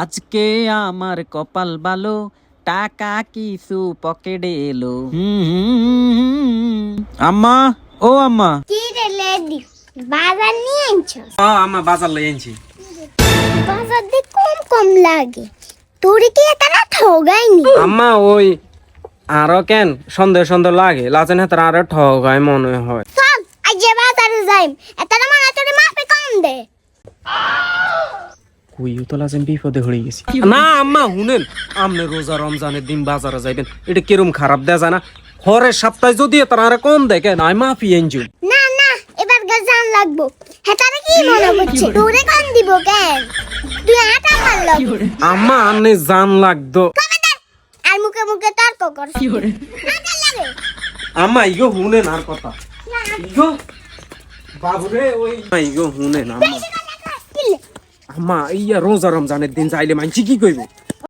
আজকে আমার কপাল ভালো, টাকা কিছু পকেটে এলো। আম্মা, ও আম্মা। কি রে লেডি, বাজার নিয়ে আনছো? আম্মা বাজার লই আনছি। বাজার দিয়ে কম কম লাগে, তোর কি এটা না ঠগাইনি? আম্মা ওই আরো কেন সন্দেহ সন্দেহ লাগে, লাজেন হাতে আরো ঠগায় মনে হয়। চল আজ যে বাজারে যাই, এটা না মানে তোর মাপে কম দে। কইও তো লাজেন বিপদে হয়ে গেছি। না আম্মা শুনেন, আমনে রোজা রমজানের দিন বাজারে যাইবেন, এটা কিরম খারাপ দেয়া যায় না? হরের সপ্তাহে যদি তারা কম দেখে না মাফি এনজু। না না, এবার গাজান লাগবো। হেতারে কি মনে করছে, তোরে কান দিব কেন? তুই আটা মারল। আম্মা আনে জান লাগতো। আর মুখে মুখে তর্ক কর। আটা লাগে। আম্মা ইগো শুনেন আর কথা। ইগো বাবুরে ওই ইগো শুনেন আম্মা। কিলে আম্মা ইয়া রোজা রমজানের দিন যাইলে মানছি কি কইবে?